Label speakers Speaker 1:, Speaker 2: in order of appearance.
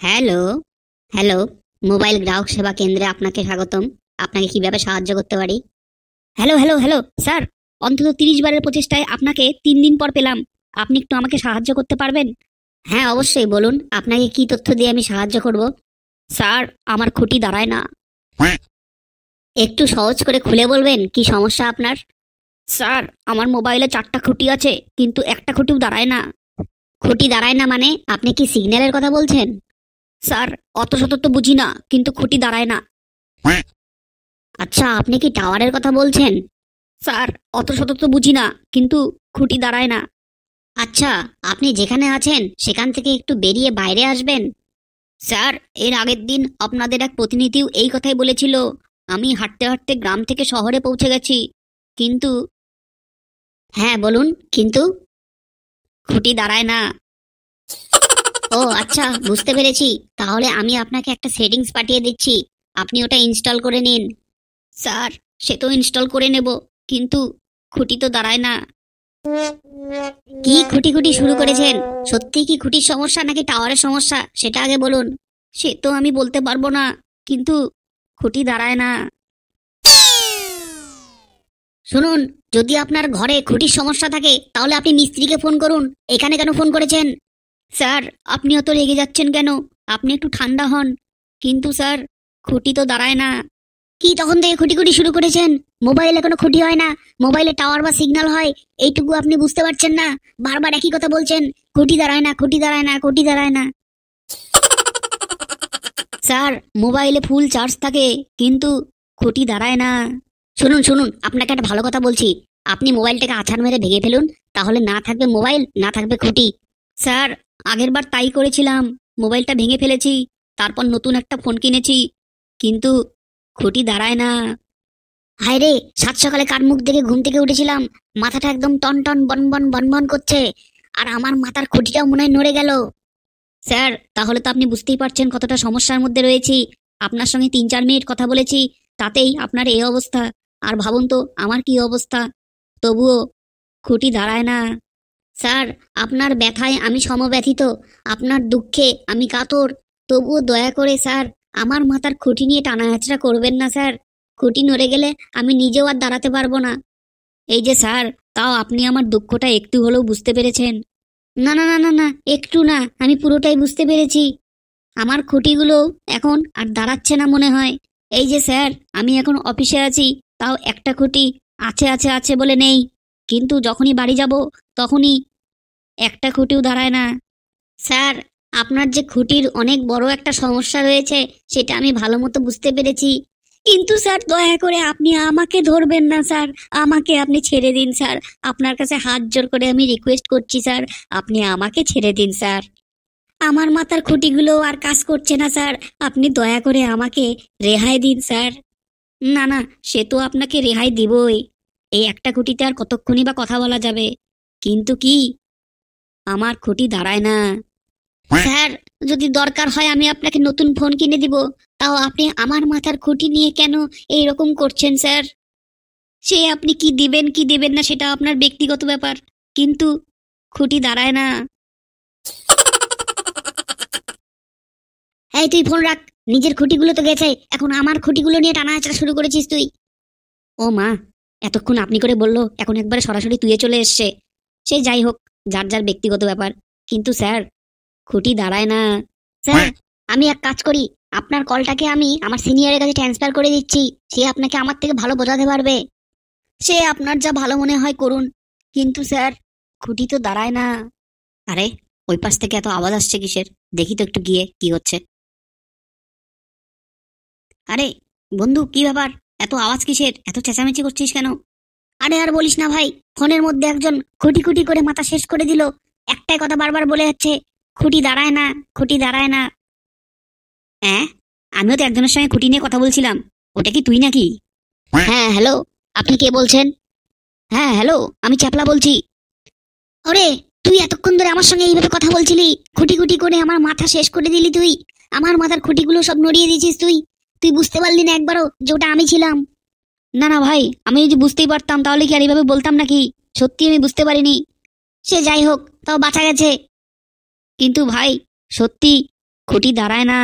Speaker 1: Hello, hello. Mobile গ্রাহক সেবা কেন্দ্রে আপনাকে স্বাগতম। আপনাকে কিভাবে সাহায্য করতে পারি? Hello, hello, hello. স্যার, অন্তত ৩০ বারের প্রচেষ্টায় আপনাকে ৩ দিন পর পেলাম। আপনি একটু আমাকে সাহায্য করতে পারবেন? হ্যাঁ, অবশ্যই বলুন। আপনাকে কি তথ্য দিয়ে আমি সাহায্য করব? স্যার, আমার খুঁটি দাঁড়ায় না। একটু সহজ করে খুলে বলবেন কি সমস্যা আপনার? স্যার, আমার মোবাইলে ৪টা খুঁটি আছে, কিন্তু একটা খুঁটিও দাঁড়ায় না। খুঁটি দাঁড়ায় না মানে আপনি কি সিগন্যালের কথা বলছেন? স্যার, অত শত তো বুঝি না, কিন্তু খুঁটি দাঁড়ায় না। আচ্ছা, আপনি কি টাওয়ারের কথা বলছেন? স্যার, অত শত তো বুঝি না, কিন্তু খুঁটি দাঁড়ায় না। আচ্ছা, আপনি যেখানে আছেন সেখান থেকে একটু বেরিয়ে বাইরে আসবেন। স্যার, এর আগের দিন আপনাদের এক প্রতিনিধিও এই কথাই বলেছিল। আমি হাঁটতে হাঁটতে গ্রাম থেকে শহরে পৌঁছে গেছি, কিন্তু হ্যাঁ বলুন, কিন্তু খুঁটি দাঁড়ায় না। ও আচ্ছা, বুঝতে পেরেছি। তাহলে আমি আপনাকে একটা সেটিংস পাঠিয়ে দিচ্ছি, আপনি ওটা ইনস্টল করে নিন। স্যার, সে তো ইনস্টল করে নেব, কিন্তু খুঁটি তো দাঁড়ায় না। কি খুঁটি খুঁটি শুরু করেছেন? সত্যি কি খুঁটির সমস্যা নাকি টাওয়ারের সমস্যা সেটা আগে বলুন। সে তো আমি বলতে পারবো না, কিন্তু খুঁটি দাঁড়ায় না। শুনুন, যদি আপনার ঘরে খুঁটির সমস্যা থাকে তাহলে আপনি মিস্ত্রিকে ফোন করুন। এখানে কেন ফোন করেছেন? স্যার, আপনি অত রেগে যাচ্ছেন কেন? আপনি একটু ঠান্ডা হন। কিন্তু স্যার, খুঁটি তো দাঁড়ায় না। কি তখন থেকে খুঁটি খুঁটি শুরু করেছেন? মোবাইলে কোনো খুঁটি হয় না, মোবাইলে টাওয়ার বা সিগন্যাল হয়, এইটুকু আপনি বুঝতে পারছেন না? বারবার একই কথা বলছেন, খুঁটি দাঁড়ায় না, খুঁটি দাঁড়ায় না, খুঁটি দাঁড়ায় না। স্যার, মোবাইলে ফুল চার্জ থাকে, কিন্তু খুঁটি দাঁড়ায় না। শুনুন শুনুন, আপনাকে একটা ভালো কথা বলছি। আপনি মোবাইলটাকে আছাড় মেরে ভেঙে ফেলুন, তাহলে না থাকবে মোবাইল, না থাকবে খুঁটি। স্যার, আগেরবার তাই করেছিলাম, মোবাইলটা ভেঙে ফেলেছি, তারপর নতুন একটা ফোন কিনেছি, কিন্তু খুঁটি দাঁড়ায় না। হায় রে, সাত সকালে কার মুখ দেখে ঘুম থেকে উঠেছিলাম, মাথাটা একদম টন টন বন বন বন বন করছে, আর আমার মাথার খুঁটিটাও মনে হয় নড়ে গেল। স্যার, তাহলে তো আপনি বুঝতেই পারছেন কতটা সমস্যার মধ্যে রয়েছি। আপনার সঙ্গে ৩-৪ মিনিট কথা বলেছি, তাতেই আপনার এই অবস্থা। আর ভাবুন তো আমার কি অবস্থা। তবুও খুঁটি দাঁড়ায় না। স্যার, আপনার ব্যথায় আমি সমব্যথিত, আপনার দুঃখে আমি কাতর। তবুও দয়া করে স্যার, আমার মাথার খুঁটি নিয়ে টানাহেঁচড়া করবেন না স্যার। খুঁটি নড়ে গেলে আমি নিজেও আর দাঁড়াতে পারবো না। এই যে স্যার, তাও আপনি আমার দুঃখটা একটু হলেও বুঝতে পেরেছেন। না না না না না, একটু না, আমি পুরোটাই বুঝতে পেরেছি। আমার খুঁটিগুলো এখন আর দাঁড়াচ্ছে না মনে হয়। এই যে স্যার, আমি এখন অফিসে আছি, তাও একটা খুঁটি আছে আছে আছে বলে নেই, কিন্তু যখনই বাড়ি যাব তখনই একটা খুঁটিও দাঁড়ায় না। স্যার, আপনার যে খুঁটির অনেক বড় একটা সমস্যা রয়েছে সেটা আমি ভালো মতো বুঝতে পেরেছি, কিন্তু স্যার দয়া করে আপনি আমাকে ধরবেন না স্যার। আমাকে আপনি ছেড়ে দিন স্যার। আপনার কাছে হাত জোর করে আমি রিকোয়েস্ট করছি স্যার, আপনি আমাকে ছেড়ে দিন স্যার। আমার মাথার খুঁটিগুলো আর কাজ করছে না স্যার, আপনি দয়া করে আমাকে রেহাই দিন স্যার। না না, সে তো আপনাকে রেহাই দিবই। এই একটা খুঁটিতে আর কতক্ষণই বা কথা বলা যাবে, কিন্তু কি আমার খুঁটি দাঁড়ায় না। স্যার, যদি দরকার হয় আমি আপনাকে নতুন ফোন কিনে দিব, তাও আপনি আমার মাথার খুঁটি নিয়ে কেন এই রকম করছেন স্যার? সে আপনি কি দিবেন কি দিবেন না সেটা আপনার ব্যক্তিগত ব্যাপার, কিন্তু খুঁটি দাঁড়ায় না। এই তুই ফোন রাখ, নিজের খুঁটিগুলো তো গেছে, এখন আমার খুঁটিগুলো নিয়ে টানাহেঁচড়া শুরু করেছিস তুই। ও মা, এতক্ষণ আপনি করে বললো, এখন একবারে সরাসরি তুইয়ে চলে এসছে। সে যাই হোক, যার যার ব্যক্তিগত ব্যাপার, কিন্তু স্যার, খুঁটি দাঁড়ায় না। স্যার, আমি এক কাজ করি, আপনার কলটাকে আমি আমার সিনিয়রের কাছে ট্রান্সফার করে দিচ্ছি, সে আপনাকে আমার থেকে ভালো বোঝাতে পারবে। সে আপনার যা ভালো মনে হয় করুন, কিন্তু স্যার, খুঁটি তো দাঁড়ায় না। আরে, ওই পাশ থেকে এত আওয়াজ আসছে কিসের? দেখি তো একটু গিয়ে কি হচ্ছে। আরে বন্ধু, কি ব্যাপার? এত আওয়াজ কিসের? এত চেঁচামেচি করছিস কেন? আরে আর বলিস না ভাই, ফোনের মধ্যে একজন খুঁটি খুঁটি করে মাথা শেষ করে দিল। একটাই কথা বারবার বলে যাচ্ছে, খুঁটি দাঁড়ায় না, খুঁটি দাঁড়ায় না। হ্যাঁ, আমিও তো একজনের সঙ্গে খুঁটি নিয়ে কথা বলছিলাম। ওটা কি তুই নাকি? হ্যাঁ হ্যালো, আপনি কে বলছেন? হ্যাঁ হ্যালো, আমি চ্যাপলা বলছি। ওরে, তুই এতক্ষণ ধরে আমার সঙ্গে এইভাবে কথা বলছিলি, খুঁটি খুঁটি করে আমার মাথা শেষ করে দিলি তুই। আমার মাথার খুঁটিগুলো সব নড়িয়ে দিয়েছিস তুই। তুই বুঝতে পারলি না একবারও যে ওটা আমি ছিলাম? না না ভাই, আমি যদি বুঝতেই পারতাম তাহলে কি আর এইভাবে বলতাম নাকি? সত্যি আমি বুঝতে পারিনি। সে যাই হোক, তাও বাঁচা গেছে। কিন্তু ভাই, সত্যি খুঁটি দাঁড়ায় না।